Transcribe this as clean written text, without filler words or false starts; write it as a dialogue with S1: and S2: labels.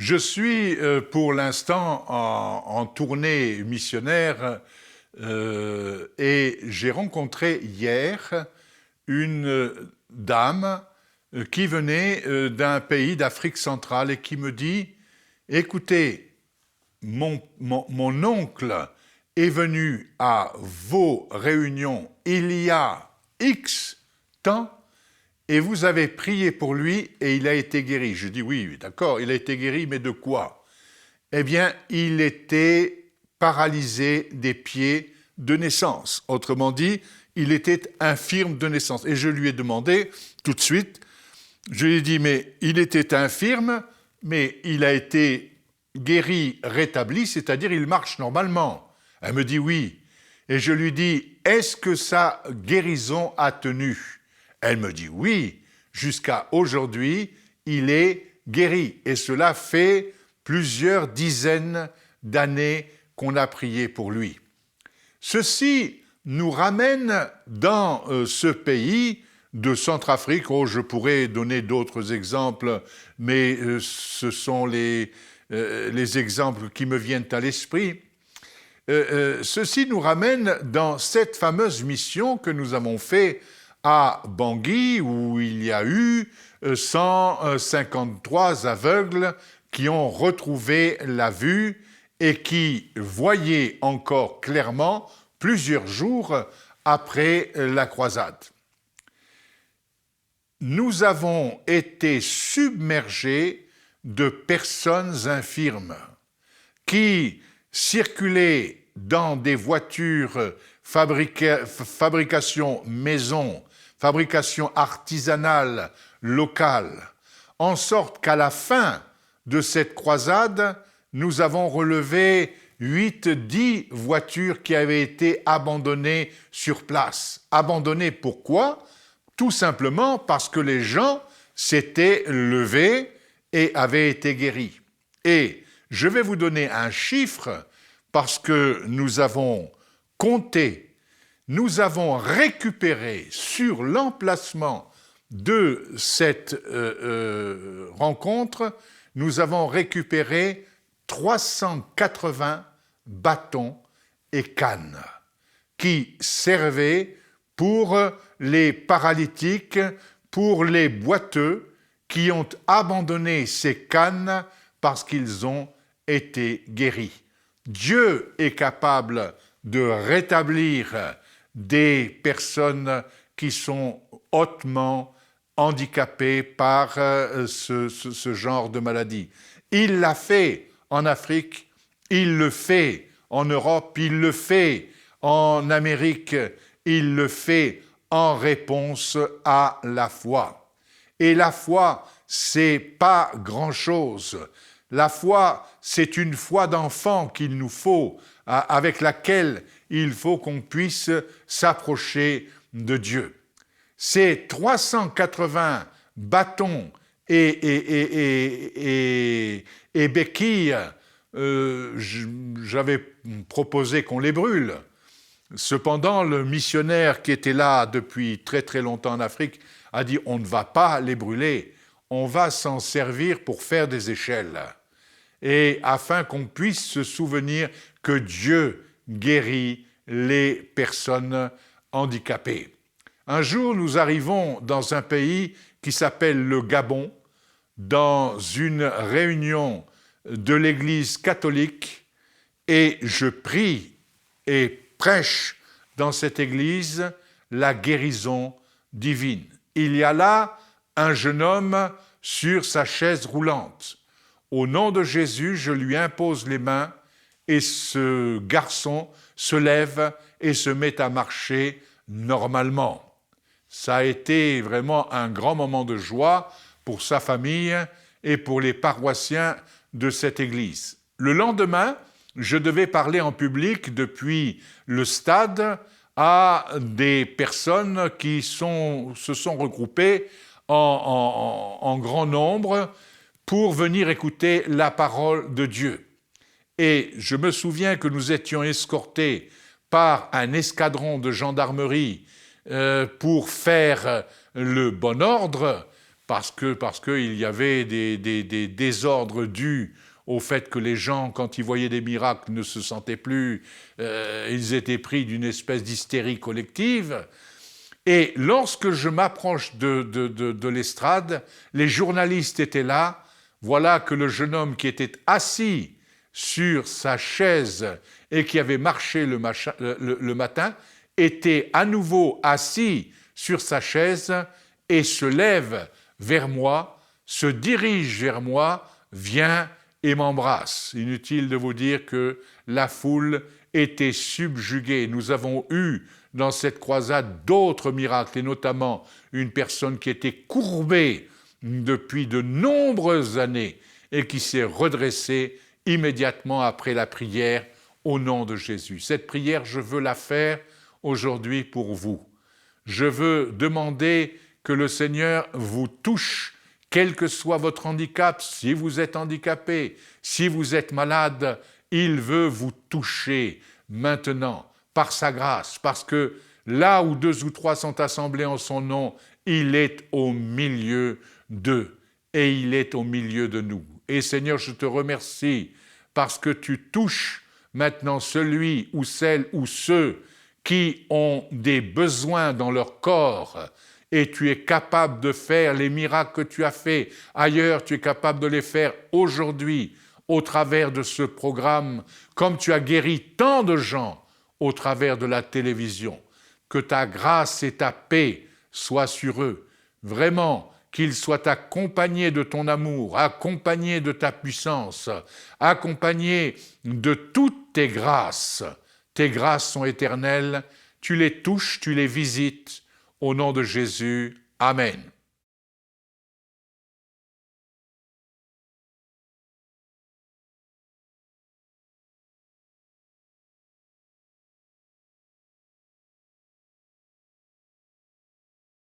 S1: Je suis pour l'instant en tournée missionnaire et j'ai rencontré hier une dame qui venait d'un pays d'Afrique centrale et qui me dit « Écoutez, mon oncle est venu à vos réunions il y a X temps et vous avez prié pour lui et il a été guéri. » Je dis « Oui, d'accord, il a été guéri, mais de quoi ?» Eh bien, il était paralysé des pieds de naissance. Autrement dit, il était infirme de naissance. Et je lui ai demandé tout de suite, je lui ai dit, mais il était infirme, mais il a été guéri, rétabli, c'est-à-dire il marche normalement. Elle me dit oui. Et je lui dis, est-ce que sa guérison a tenu? Elle me dit oui. Jusqu'à aujourd'hui, il est guéri. Et cela fait plusieurs dizaines d'années qu'on a prié pour lui. Ceci nous ramène dans ce pays de Centrafrique. Oh, je pourrais donner d'autres exemples, mais ce sont les exemples qui me viennent à l'esprit. Ceci nous ramène dans cette fameuse mission que nous avons faite à Bangui, où il y a eu 153 aveugles qui ont retrouvé la vue et qui voyaient encore clairement plusieurs jours après la croisade. Nous avons été submergés de personnes infirmes qui circulaient dans des voitures fabrication maison, fabrication artisanale locale, en sorte qu'à la fin de cette croisade, nous avons relevé 8-10 voitures qui avaient été abandonnées sur place. Abandonnées pourquoi? Tout simplement parce que les gens s'étaient levés et avaient été guéris. Et je vais vous donner un chiffre parce que nous avons compté, nous avons récupéré sur l'emplacement de cette rencontre, nous avons récupéré 380 bâtons et cannes qui servaient pour les paralytiques, pour les boiteux qui ont abandonné ces cannes parce qu'ils ont été guéris. Dieu est capable de rétablir des personnes qui sont hautement handicapées par ce genre de maladie. Il l'a fait en Afrique, il le fait en Europe, il le fait en Amérique, il le fait en réponse à la foi. Et la foi, c'est pas grand-chose. La foi, c'est une foi d'enfant qu'il nous faut, avec laquelle il faut qu'on puisse s'approcher de Dieu. Ces 380 bâtons et béquilles, j'avais proposé qu'on les brûle. Cependant, le missionnaire qui était là depuis très très longtemps en Afrique a dit « on ne va pas les brûler, on va s'en servir pour faire des échelles » et afin qu'on puisse se souvenir que Dieu guérit les personnes handicapées. Un jour, nous arrivons dans un pays qui s'appelle le Gabon, dans une réunion de l'Église catholique, et je prie et prêche dans cette église la guérison divine. Il y a là un jeune homme sur sa chaise roulante. Au nom de Jésus, je lui impose les mains et ce garçon se lève et se met à marcher normalement. Ça a été vraiment un grand moment de joie pour sa famille et pour les paroissiens de cette église. Le lendemain, je devais parler en public depuis le stade à des personnes qui se sont regroupées en grand nombre pour venir écouter la parole de Dieu. Et je me souviens que nous étions escortés par un escadron de gendarmerie pour faire le bon ordre, parce qu'il y avait des désordres dus au fait que les gens, quand ils voyaient des miracles, ne se sentaient plus, ils étaient pris d'une espèce d'hystérie collective. Et lorsque je m'approche de l'estrade, les journalistes étaient là. Voilà que le jeune homme qui était assis sur sa chaise et qui avait marché le matin était à nouveau assis sur sa chaise et se lève vers moi, se dirige vers moi, vient et m'embrasse. Inutile de vous dire que la foule était subjuguée. Nous avons eu dans cette croisade d'autres miracles, et notamment une personne qui était courbée depuis de nombreuses années et qui s'est redressée immédiatement après la prière au nom de Jésus. Cette prière, je veux la faire aujourd'hui pour vous. Je veux demander que le Seigneur vous touche, quel que soit votre handicap. Si vous êtes handicapé, si vous êtes malade, il veut vous toucher maintenant par sa grâce, parce que là où 2 ou 3 sont assemblés en son nom, il est au milieu d'eux et il est au milieu de nous. Et Seigneur, je te remercie parce que tu touches maintenant celui ou celle ou ceux qui ont des besoins dans leur corps, et tu es capable de faire les miracles que tu as faits ailleurs, tu es capable de les faire aujourd'hui au travers de ce programme, comme tu as guéri tant de gens au travers de la télévision. Que ta grâce et ta paix soient sur eux, vraiment, qu'ils soient accompagnés de ton amour, accompagnés de ta puissance, accompagnés de toutes tes grâces. Tes grâces sont éternelles, tu les touches, tu les visites. Au nom de Jésus, Amen.